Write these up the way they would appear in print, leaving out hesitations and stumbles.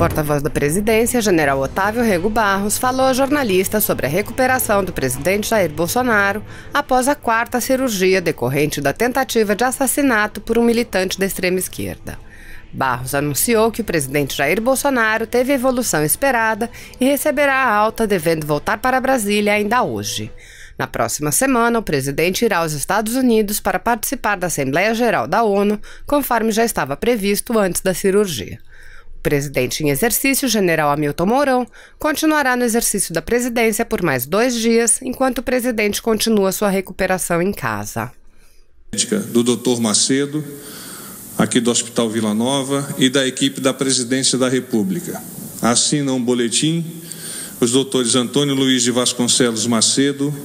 porta-voz da presidência, general Otávio Rego Barros, falou a jornalistas sobre a recuperação do presidente Jair Bolsonaro após a 4ª cirurgia decorrente da tentativa de assassinato por um militante da extrema esquerda. Barros anunciou que o presidente Jair Bolsonaro teve a evolução esperada e receberá a alta, devendo voltar para Brasília ainda hoje. Na próxima semana, o presidente irá aos Estados Unidos para participar da Assembleia Geral da ONU, conforme já estava previsto antes da cirurgia. O presidente em exercício, general Hamilton Mourão, continuará no exercício da presidência por mais 2 dias, enquanto o presidente continua sua recuperação em casa. Do Dr. Macedo, aqui do Hospital Vila Nova, e da equipe da Presidência da República. Assinam o boletim os doutores Antônio Luiz de Vasconcelos Macedo,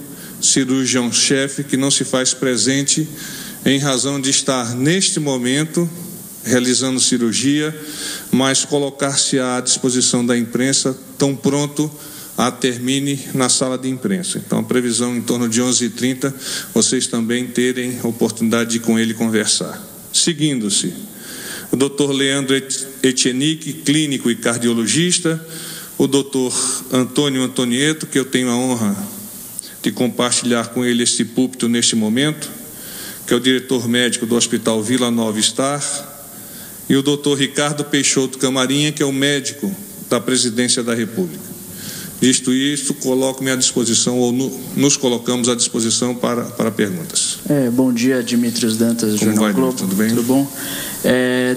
cirurgião-chefe, que não se faz presente em razão de estar neste momento realizando cirurgia, mas colocar-se à disposição da imprensa tão pronto a termine na sala de imprensa. Então, a previsão em torno de 11h30, vocês também terem oportunidade de com ele conversar. Seguindo-se, o Dr. Leandro Etchenique, clínico e cardiologista, o Dr. Antônio Antonieto, que eu tenho a honra de compartilhar com ele esse púlpito neste momento, que é o diretor médico do Hospital Vila Nova Star, e o Dr. Ricardo Peixoto Camarinha, que é o médico da Presidência da República. Visto isso, coloco-me à disposição, ou nos colocamos à disposição para perguntas. Bom dia, Dimitrios Dantas, do Jornal Globo. Tudo bem? Tudo bom?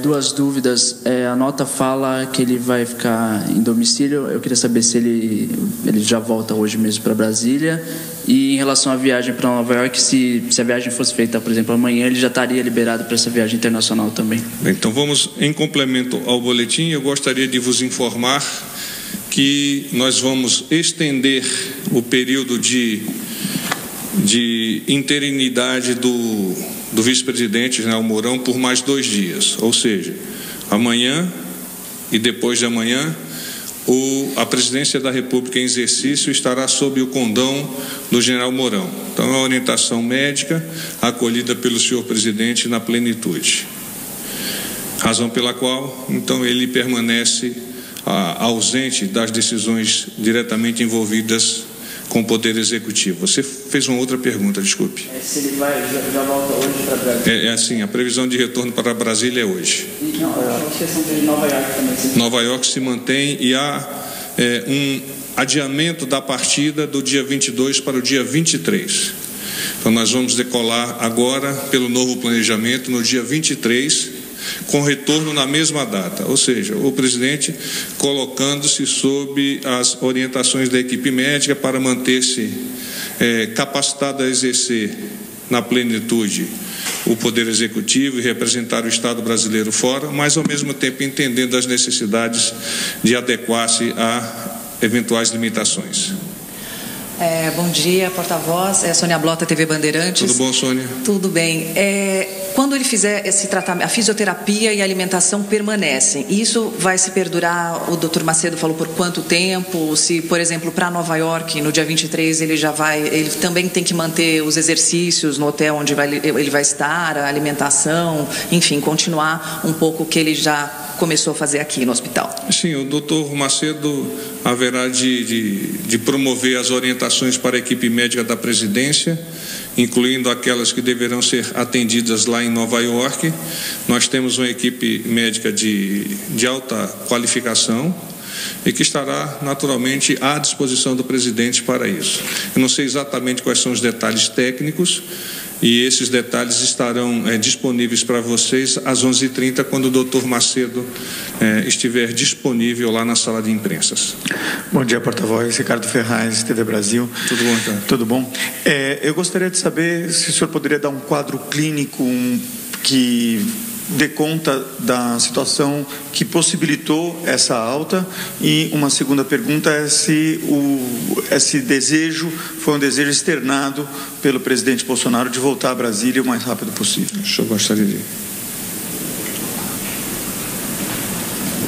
2 dúvidas. A nota fala que ele vai ficar em domicílio. Eu queria saber se ele já volta hoje mesmo para Brasília. E em relação à viagem para Nova York, se a viagem fosse feita, por exemplo, amanhã, ele já estaria liberado para essa viagem internacional também. Bem, então vamos, em complemento ao boletim, eu gostaria de vos informar que nós vamos estender o período de interinidade do vice-presidente, general Mourão, por mais 2 dias. Ou seja, amanhã e depois de amanhã, a presidência da República em exercício estará sob o condão do general Mourão. Então, é uma orientação médica acolhida pelo senhor presidente na plenitude. Razão pela qual, então, ele permanece ausente das decisões diretamente envolvidas com o Poder Executivo. Você fez uma outra pergunta, desculpe. Se ele já volta hoje para Brasília? É assim, a previsão de retorno para Brasília é hoje. Não, a questão de Nova York também. Nova York se mantém e há um adiamento da partida do dia 22 para o dia 23. Então, nós vamos decolar agora, pelo novo planejamento, no dia 23, com retorno na mesma data, ou seja, o presidente colocando-se sob as orientações da equipe médica para manter-se capacitado a exercer na plenitude o Poder Executivo e representar o Estado brasileiro fora, mas ao mesmo tempo entendendo as necessidades de adequar-se a eventuais limitações. Bom dia, porta-voz. Sônia Blota, TV Bandeirantes. Tudo bom, Sônia? Tudo bem. Quando ele fizer esse tratamento, a fisioterapia e a alimentação permanecem. Isso vai se perdurar? O doutor Macedo falou por quanto tempo? Se, por exemplo, para Nova York, no dia 23, ele também tem que manter os exercícios no hotel onde ele vai estar, a alimentação, enfim, continuar um pouco o que ele já começou a fazer aqui no hospital. Sim, o doutor Macedo haverá de promover as orientações para a equipe médica da presidência, incluindo aquelas que deverão ser atendidas lá em Nova York. Nós temos uma equipe médica de alta qualificação e que estará naturalmente à disposição do presidente para isso. Eu não sei exatamente quais são os detalhes técnicos, e esses detalhes estarão disponíveis para vocês às 11h30, quando o doutor Macedo estiver disponível lá na sala de imprensas. Bom dia, porta-voz. Ricardo Ferraz, TV Brasil. Tudo bom, Ricardo? Tudo bom. Eu gostaria de saber se o senhor poderia dar um quadro clínico que dê conta da situação que possibilitou essa alta, e uma segunda pergunta é se esse desejo foi um desejo externado pelo presidente Bolsonaro de voltar a Brasília o mais rápido possível. O senhor gostaria de...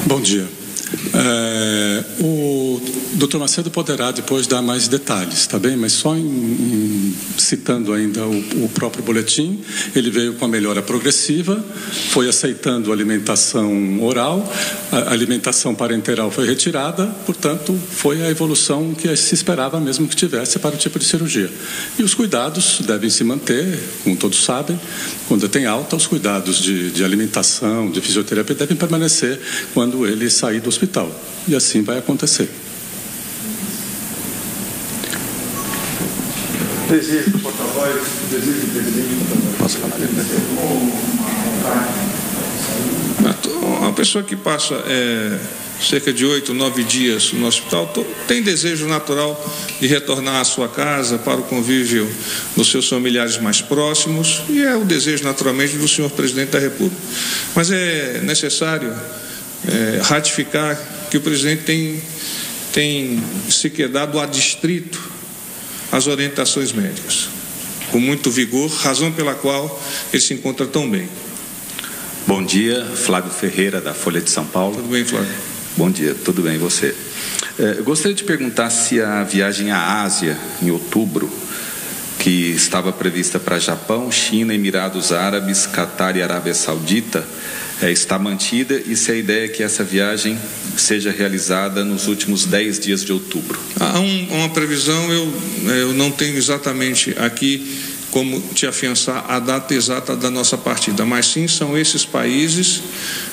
Bom dia. O Dr. Macedo poderá depois dar mais detalhes, tá bem? Mas só citando ainda o próprio boletim, ele veio com a melhora progressiva, foi aceitando a alimentação oral, a alimentação parenteral foi retirada, portanto, foi a evolução que se esperava mesmo que tivesse para o tipo de cirurgia. E os cuidados devem se manter, como todos sabem, quando tem alta, os cuidados de alimentação, de fisioterapia devem permanecer quando ele sair do hospital. E assim vai acontecer. Desejo do porta-voz, desejo do presidente. Posso falar? Uma pessoa que passa cerca de 8, 9 dias no hospital tem desejo natural de retornar à sua casa para o convívio dos seus familiares mais próximos, e é o desejo naturalmente do senhor presidente da República. Mas é necessário ratificar que o presidente tem se quedado adstrito às orientações médicas, com muito vigor, razão pela qual ele se encontra tão bem. Bom dia, Flávio Ferreira, da Folha de São Paulo. Tudo bem, Flávio? Bom dia, tudo bem, e você? Eu gostaria de perguntar se a viagem à Ásia, em outubro, que estava prevista para Japão, China, Emirados Árabes, Catar e Arábia Saudita, está mantida, e se a ideia é que essa viagem seja realizada nos últimos 10 dias de outubro. Há uma previsão, eu não tenho exatamente aqui como te afiançar a data exata da nossa partida, mas sim são esses países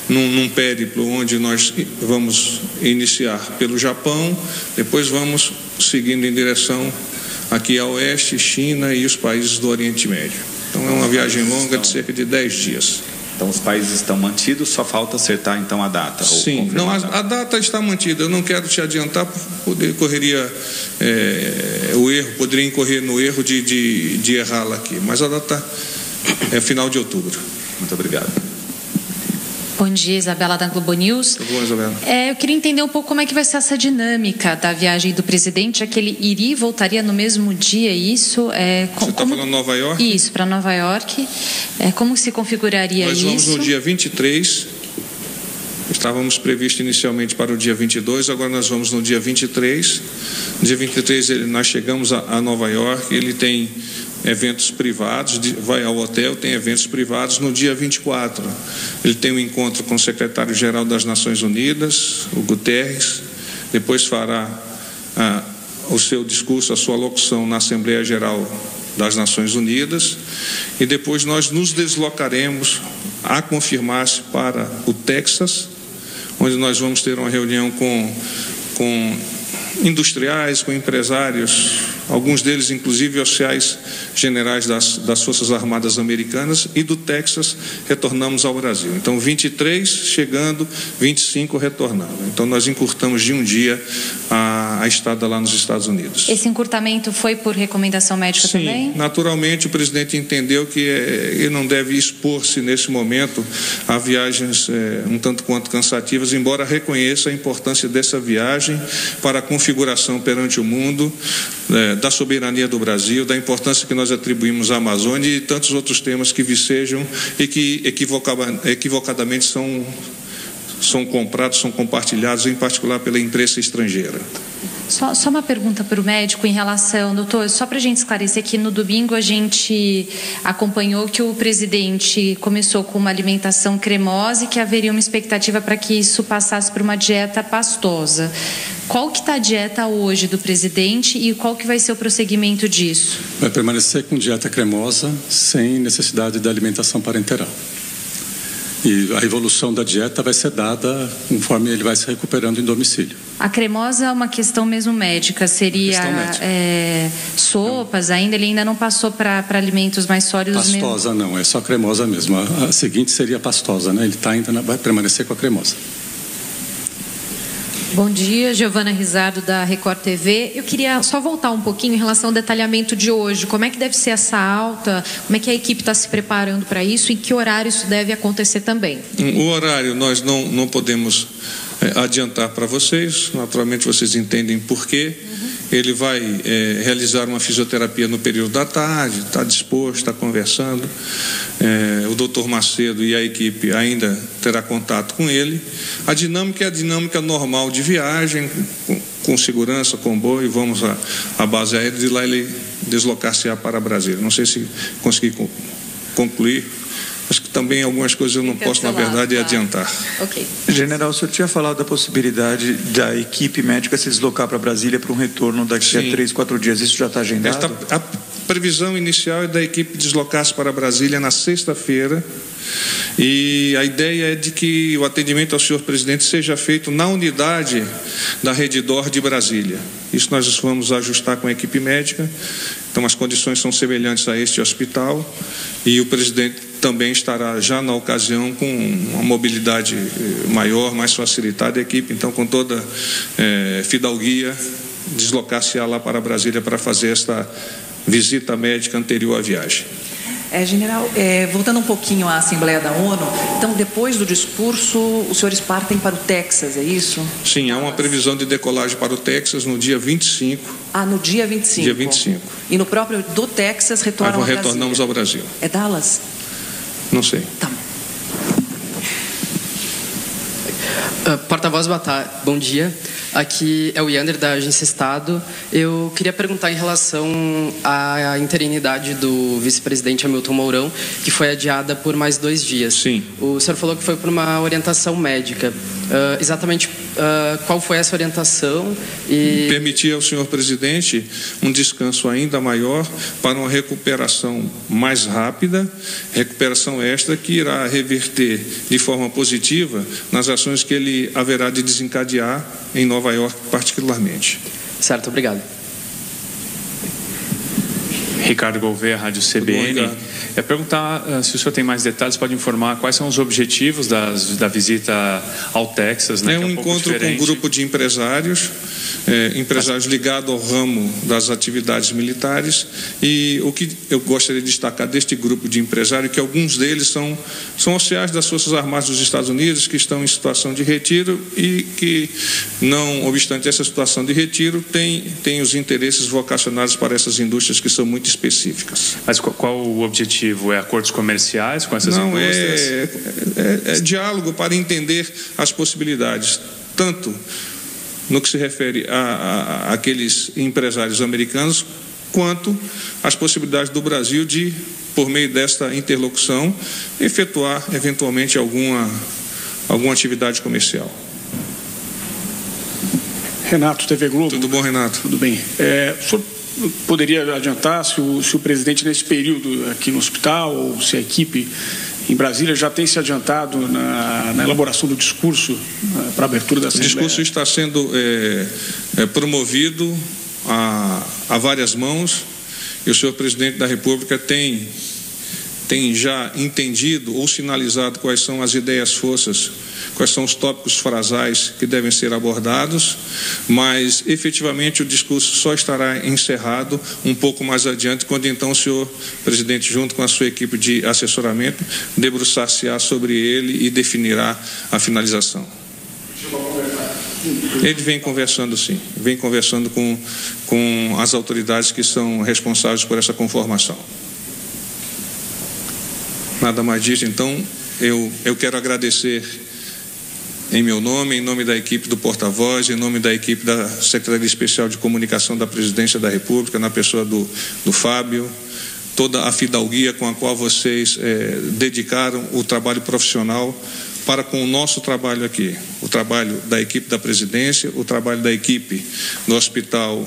num périplo onde nós vamos iniciar pelo Japão, depois vamos seguindo em direção aqui a oeste, China e os países do Oriente Médio. Então é uma viagem longa de cerca de 10 dias. Então os países estão mantidos, só falta acertar então a data. Sim, não, a data está mantida. Eu não quero te adiantar, poderia incorrer no erro de errá-la aqui, mas a data é final de outubro. Muito obrigado. Bom dia, Isabela da Globo News. Tudo bom, Isabela? Eu queria entender um pouco como é que vai ser essa dinâmica da viagem do presidente, já que ele iria e voltaria no mesmo dia, isso? Você está falando Nova York? Isso, para Nova York. Como se configuraria isso? Nós vamos no dia 23, estávamos previstos inicialmente para o dia 22, agora nós vamos no dia 23. No dia 23 nós chegamos a Nova York, ele tem eventos privados, vai ao hotel, tem eventos privados. No dia 24, ele tem um encontro com o secretário-geral das Nações Unidas, o Guterres, depois fará o seu discurso, a sua locução na Assembleia Geral das Nações Unidas, e depois nós nos deslocaremos, a confirmar-se, para o Texas, onde nós vamos ter uma reunião com industriais, com empresários, alguns deles inclusive oficiais generais das Forças Armadas Americanas, e do Texas retornamos ao Brasil. Então 23 chegando, 25 retornando. Então nós encurtamos de um dia a estada lá nos Estados Unidos. Esse encurtamento foi por recomendação médica? Sim, também? Sim, naturalmente o presidente entendeu que ele não deve expor-se nesse momento a viagens um tanto quanto cansativas, embora reconheça a importância dessa viagem para a configuração perante o mundo, da soberania do Brasil, da importância que nós atribuímos à Amazônia e tantos outros temas que vicejam e que equivocadamente são comprados, são compartilhados, em particular pela imprensa estrangeira. Só uma pergunta para o médico em relação, doutor, só para a gente esclarecer que no domingo a gente acompanhou que o presidente começou com uma alimentação cremosa e que haveria uma expectativa para que isso passasse por uma dieta pastosa. Qual que está a dieta hoje do presidente e qual que vai ser o prosseguimento disso? Vai permanecer com dieta cremosa, sem necessidade da alimentação parenteral. E a evolução da dieta vai ser dada conforme ele vai se recuperando em domicílio. A cremosa é uma questão mesmo médica, seria sopas ainda, ele ainda não passou para alimentos mais sólidos? Pastosa mesmo? Não, é só cremosa mesmo. A seguinte seria pastosa, né? Ele ainda vai permanecer com a cremosa. Bom dia, Giovana Rizardo, da Record TV. Eu queria só voltar um pouquinho em relação ao detalhamento de hoje. Como é que deve ser essa alta? Como é que a equipe está se preparando para isso? Em que horário isso deve acontecer também? O horário nós não podemos adiantar para vocês. Naturalmente vocês entendem por quê. ele vai realizar uma fisioterapia no período da tarde, está disposto, está conversando. O doutor Macedo e a equipe ainda terá contato com ele. A dinâmica é a dinâmica normal de viagem, com segurança, comboio, vamos à base aérea, de lá ele deslocar-se-á para Brasília. Não sei se consegui concluir. Acho que também algumas coisas eu não posso, na verdade, adiantar. Ok. General, o senhor tinha falado da possibilidade da equipe médica se deslocar para Brasília para um retorno daqui a 3, 4 dias. Isso já está agendado? A previsão inicial é da equipe deslocar-se para Brasília na sexta-feira. E a ideia é de que o atendimento ao senhor presidente seja feito na unidade da Redditor de Brasília. Isso nós vamos ajustar com a equipe médica. Então, as condições são semelhantes a este hospital e o presidente também estará já na ocasião com uma mobilidade maior, mais facilitada. A equipe, então, com toda fidalguia, deslocar-se-á lá para Brasília para fazer esta visita médica anterior à viagem. General, voltando um pouquinho à Assembleia da ONU, então, depois do discurso, os senhores partem para o Texas, é isso? Sim, há uma previsão de decolagem para o Texas no dia 25. No dia 25? Dia 25. E no próprio do Texas retornamos ao Brasil. É Dallas? Não sei. Tá bom. Porta-voz, bom dia. Aqui é o Yander, da Agência Estado. Eu queria perguntar em relação à interinidade do vice-presidente Hamilton Mourão, que foi adiada por mais 2 dias. Sim. O senhor falou que foi por uma orientação médica. Exatamente qual foi essa orientação? E permitir ao senhor presidente um descanso ainda maior para uma recuperação mais rápida, recuperação esta que irá reverter de forma positiva nas ações que ele haverá de desencadear em Nova York, particularmente. Certo, obrigado. Ricardo Gouveia, Rádio CBN. É perguntar se o senhor tem mais detalhes, pode informar quais são os objetivos da visita ao Texas, né? É um encontro com um grupo de empresários, empresários ligados ao ramo das atividades militares, e o que eu gostaria de destacar deste grupo de empresários é que alguns deles são oficiais das Forças Armadas dos Estados Unidos que estão em situação de retiro e que, não obstante essa situação de retiro, têm os interesses vocacionados para essas indústrias que são muito específicas. Mas qual o objetivo? É acordos comerciais com essas indústrias? É diálogo para entender as possibilidades, tanto no que se refere a aqueles empresários americanos, quanto as possibilidades do Brasil de, por meio desta interlocução, efetuar eventualmente alguma atividade comercial. Renato, TV Globo. Tudo bom, Renato? Tudo bem. O senhor poderia adiantar se o presidente, nesse período aqui no hospital, ou se a equipe em Brasília já tem se adiantado na elaboração do discurso para a abertura da Assembleia? O discurso está sendo promovido a várias mãos, e o senhor presidente da República tem já entendido ou sinalizado quais são as ideias-forças, quais são os tópicos frasais que devem ser abordados, mas efetivamente o discurso só estará encerrado um pouco mais adiante, quando então o senhor presidente, junto com a sua equipe de assessoramento, debruçar-se-á sobre ele e definirá a finalização. Ele vem conversando, sim, vem conversando com as autoridades que são responsáveis por essa conformação. Nada mais disso, então eu quero agradecer em meu nome, em nome da equipe do porta-voz, em nome da equipe da Secretaria Especial de Comunicação da Presidência da República, na pessoa do Fábio, toda a fidalguia com a qual vocês dedicaram o trabalho profissional para com o nosso trabalho aqui, o trabalho da equipe da presidência, o trabalho da equipe do Hospital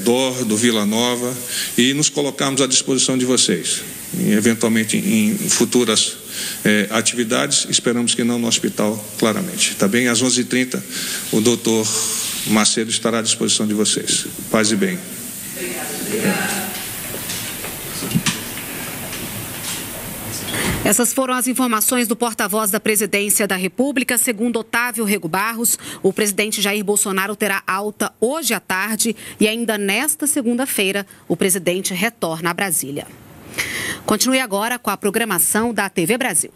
DOR, do Vila Nova, e nos colocarmos à disposição de vocês, eventualmente em futuras atividades, esperamos que não no hospital, claramente. Tá bem? Às 11h30, o doutor Macedo estará à disposição de vocês. Paz e bem. Obrigado. Essas foram as informações do porta-voz da Presidência da República. Segundo Otávio Rego Barros, o presidente Jair Bolsonaro terá alta hoje à tarde e ainda nesta segunda-feira o presidente retorna a Brasília. Continue agora com a programação da TV Brasil.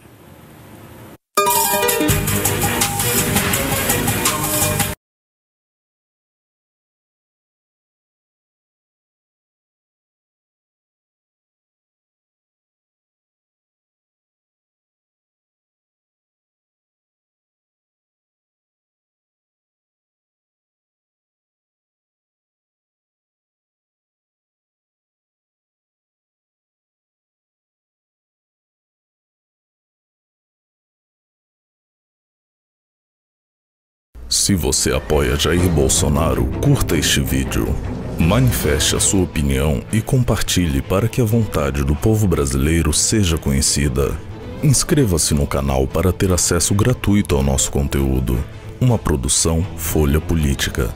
Se você apoia Jair Bolsonaro, curta este vídeo. Manifeste a sua opinião e compartilhe para que a vontade do povo brasileiro seja conhecida. Inscreva-se no canal para ter acesso gratuito ao nosso conteúdo. Uma produção Folha Política.